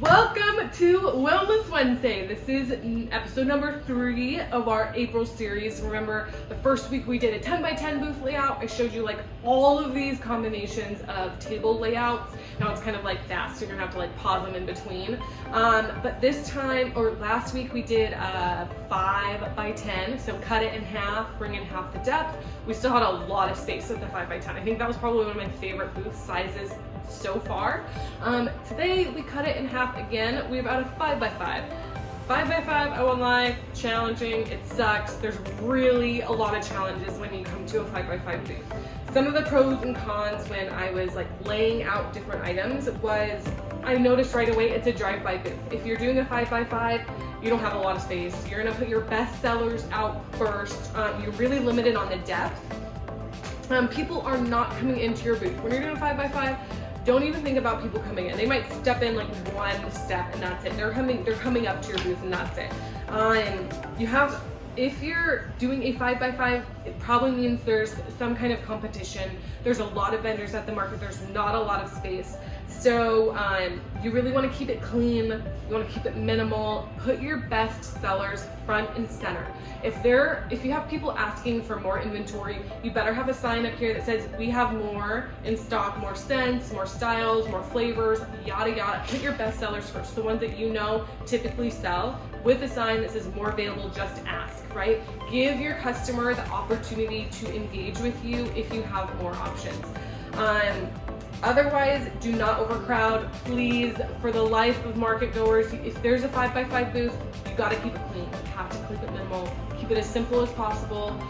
Welcome to Wellness Wednesday. This is episode number 3 of our April series. Remember, the first week we did a 10 by 10 booth layout. I showed you like all of these combinations of table layouts. Now it's kind of like fast, so you're gonna have to like pause them in between. But this time, or last week, we did a 5 by 10. So cut it in half, bring in half the depth. We still had a lot of space with the 5 by 10. I think that was probably one of my favorite booth sizes so far. Today we cut it in half again. We have out a 5 by 5. 5 by 5, I won't lie, challenging, it sucks. There's really a lot of challenges when you come to a 5 by 5 booth. Some of the pros and cons when I was like laying out different items was, I noticed right away it's a drive-by booth. If you're doing a 5 by 5, you don't have a lot of space. You're gonna put your best sellers out first. You're really limited on the depth. People are not coming into your booth. When you're doing a 5 by 5, don't even think about people coming in. They might step in like one step and that's it. They're coming up to your booth and that's it. If you're doing a 5 by 5, it probably means there's some kind of competition. There's a lot of vendors at the market. There's not a lot of space. So you really want to keep it clean. You want to keep it minimal. Put your best sellers front and center. If you have people asking for more inventory, you better have a sign up here that says we have more in stock, more scents, more styles, more flavors, yada yada. Put your best sellers first, the ones that you know typically sell, with a sign that says more available, just ask, right? Give your customer the opportunity to engage with you if you have more options. Otherwise, do not overcrowd, please. For the life of market goers, if there's a 5 by 5 booth, you gotta keep it clean. You have to keep it minimal, keep it as simple as possible.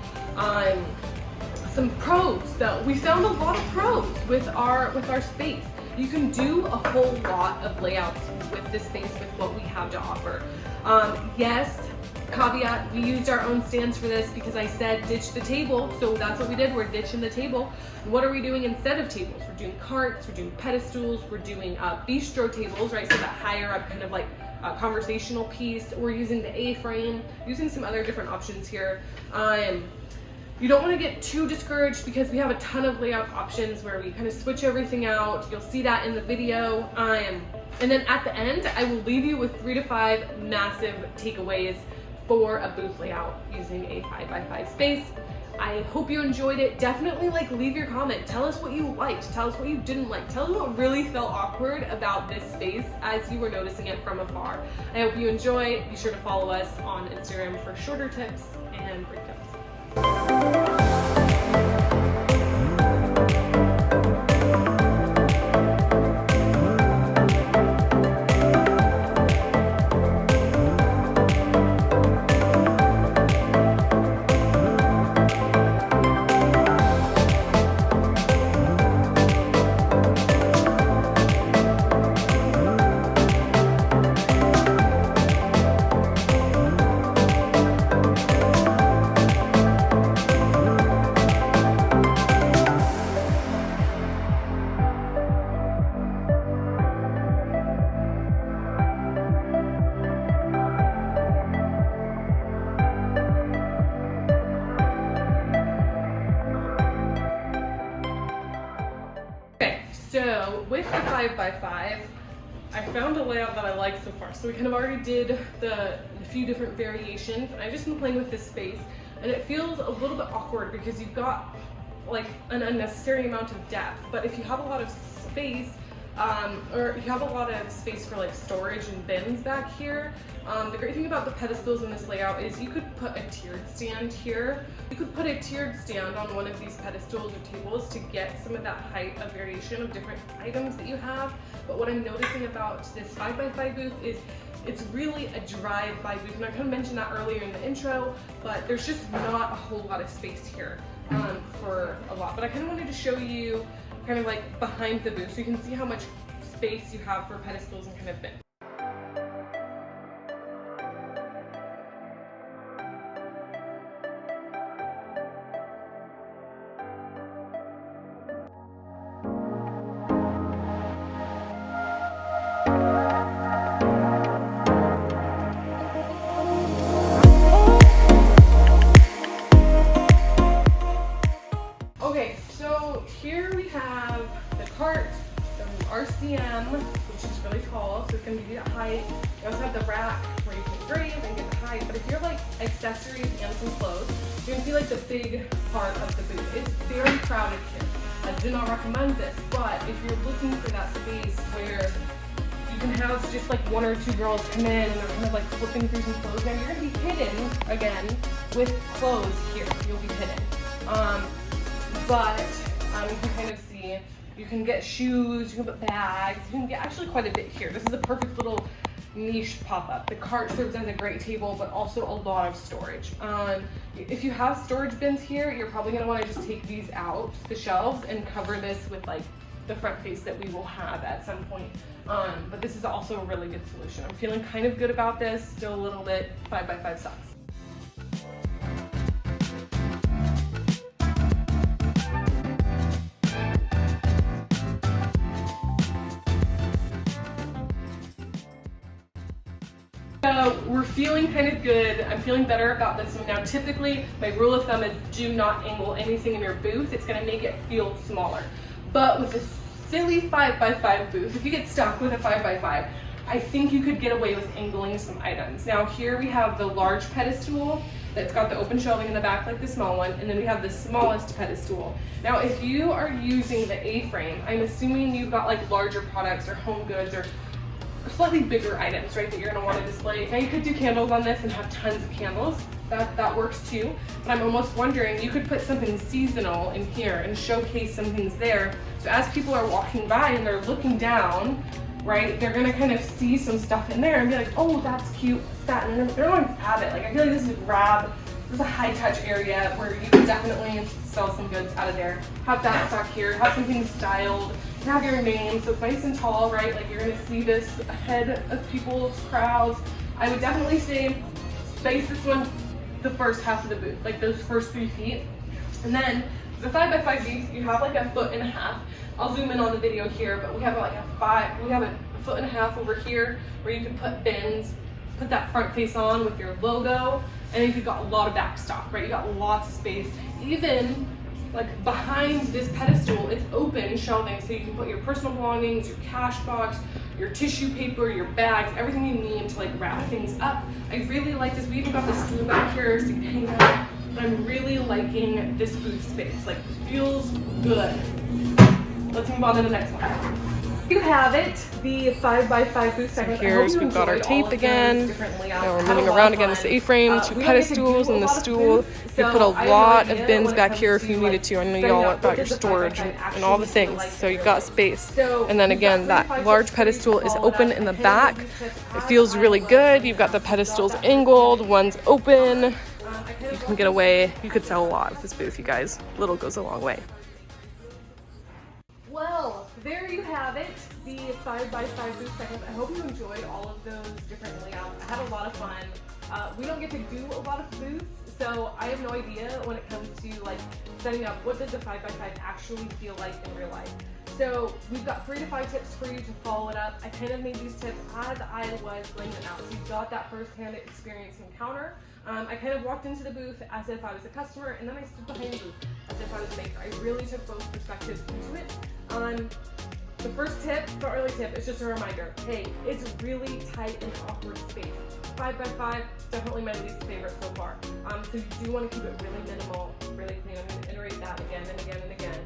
Some pros though, we found a lot of pros with our space. You can do a whole lot of layouts with this space with what we have to offer. Yes, caveat, we used our own stands for this because I said ditch the table, so that's what we did. We're ditching the table. What are we doing instead of tables? We're doing carts, we're doing pedestals, we're doing bistro tables, right? So that higher up kind of like conversational piece. We're using the A-frame, using some other different options here. You don't want to get too discouraged because we have a ton of layout options where we kind of switch everything out. You'll see that in the video. And then at the end, I will leave you with 3 to 5 massive takeaways for a booth layout using a 5 by 5 space. I hope you enjoyed it. Definitely leave your comment. Tell us what you liked. Tell us what you didn't like. Tell us what really felt awkward about this space as you were noticing it from afar. I hope you enjoy. Be sure to follow us on Instagram for shorter tips and breakdowns. So with the 5 by 5, I found a layout that I like so far. So we kind of already did a few different variations, and I've just been playing with this space, and it feels a little bit awkward because you've got like an unnecessary amount of depth. But if you have a lot of space, or you have a lot of space for like storage and bins back here, the great thing about the pedestals in this layout is you could put a tiered stand here. You could put a tiered stand on one of these pedestals or tables to get some of that height of variation of different items that you have. But what I'm noticing about this 5 by 5 booth is it's really a drive-by booth. And I kind of mentioned that earlier in the intro, but there's just not a whole lot of space here for a lot. But I kind of wanted to show you kind of like behind the booth so you can see how much space you have for pedestals and kind of bins. here we have the cart, the RCM, which is really tall, so it's gonna give you that height. You also have the rack where you can breathe and get the height. But if you're like accessories and some clothes, you're gonna see like the big part of the booth. It's very crowded here. I do not recommend this, but if you're looking for that space where you can have just like 1 or 2 girls come in and they're kind of like flipping through some clothes, now you're gonna be hidden again with clothes here. You'll be hidden. But you can kind of see, you can get shoes, you can put bags, you can get actually quite a bit here. This is a perfect little niche pop-up. The cart serves as a great table, but also a lot of storage. If you have storage bins here, you're probably gonna wanna just take these out the shelves and cover this with like the front face that we will have at some point. But this is also a really good solution. I'm feeling kind of good about this, still a little bit 5x5 sucks. So we're feeling kind of good. I'm feeling better about this one. Now typically my rule of thumb is do not angle anything in your booth. It's gonna make it feel smaller. But with this silly 5x5 booth, if you get stuck with a 5x5, I think you could get away with angling some items. Now here we have the large pedestal that's got the open shelving in the back like the small one, and then we have the smallest pedestal. Now if you are using the A-frame, I'm assuming you've got like larger products or home goods or slightly bigger items, right, that you're gonna wanna display. Now you could do candles on this and have tons of candles. That works too. But I'm almost wondering, you could put something seasonal in here and showcase some things there. So as people are walking by and they're looking down, right, they're gonna kind of see some stuff in there and be like, oh, that's cute, what's that? And they're going to grab it. Like, I feel like this is a grab. This is a high touch area where you can definitely sell some goods out of there. Have that back here, have something styled, have your name, so it's nice and tall, right? Like you're gonna see this ahead of people's crowds. I would definitely say space this one the first half of the booth, like those first 3 feet. And then the 5x5 booth, you have like a 1.5 feet. I'll zoom in on the video here, but we have like a 1.5 feet over here where you can put bins, put that front face on with your logo, and then you've got a lot of backstock, right? You got lots of space. Even like behind this pedestal, it's open shelving, so you can put your personal belongings, your cash box, your tissue paper, your bags, everything you need to like wrap things up. I really like this. We even got this stool back here so you can hang out. But I'm really liking this booth space. Like, it feels good. Let's move on to the next one. You have it, the 5x5 booth segment. Here's, we've got our tape again. Now we're moving around again. It's the A-frame, 2 pedestals, and the stool. You put a lot of bins back here if you needed to. I know you all about your storage and all the things, so you've got space. And then again, that large pedestal is open in the back. It feels really good. You've got the pedestals angled, one's open. You can get away. You could sell a lot with this booth, you guys. Little goes a long way. Well, there you have it, the 5x5 booth segments. I hope you enjoyed all of those different layouts. I had a lot of fun. We don't get to do a lot of booths, so I have no idea when it comes to like setting up what does a 5x5 actually feel like in real life. So we've got 3 to 5 tips for you to follow it up. I kind of made these tips as I was laying them out. So you've got that first-hand experience encounter. I kind of walked into the booth as if I was a customer, and then I stood behind the booth as if I was a maker. I really took both perspectives into it. The first tip, not really tip, it's just a reminder. Hey, it's really tight and awkward space. 5x5, definitely my least favorite so far. So you do want to keep it really minimal, really clean. I'm going to iterate that again and again and again.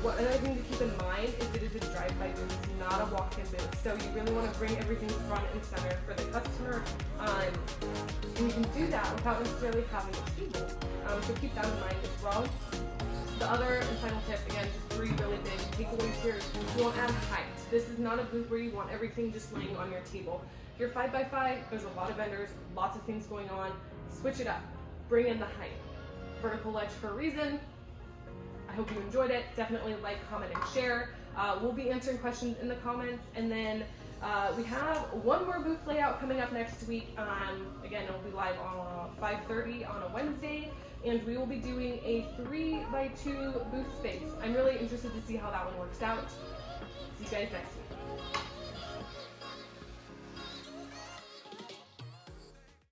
What another thing to keep in mind is it is a drive-by booth, it's not a walk-in booth. So you really want to bring everything front and center for the customer. And you can do that without necessarily having a table. So keep that in mind as well. The other and final tip, again, just 3 really big takeaways here. You want to add height. This is not a booth where you want everything just laying on your table. If you're 5x5, there's a lot of vendors, lots of things going on. Switch it up. Bring in the height. Vertical ledge for a reason. I hope you enjoyed it. Definitely like, comment, and share. We'll be answering questions in the comments, and then we have one more booth layout coming up next week. Again, it'll be live on 5:30 on a Wednesday, and we will be doing a 3x2 booth space. I'm really interested to see how that one works out. See you guys next week.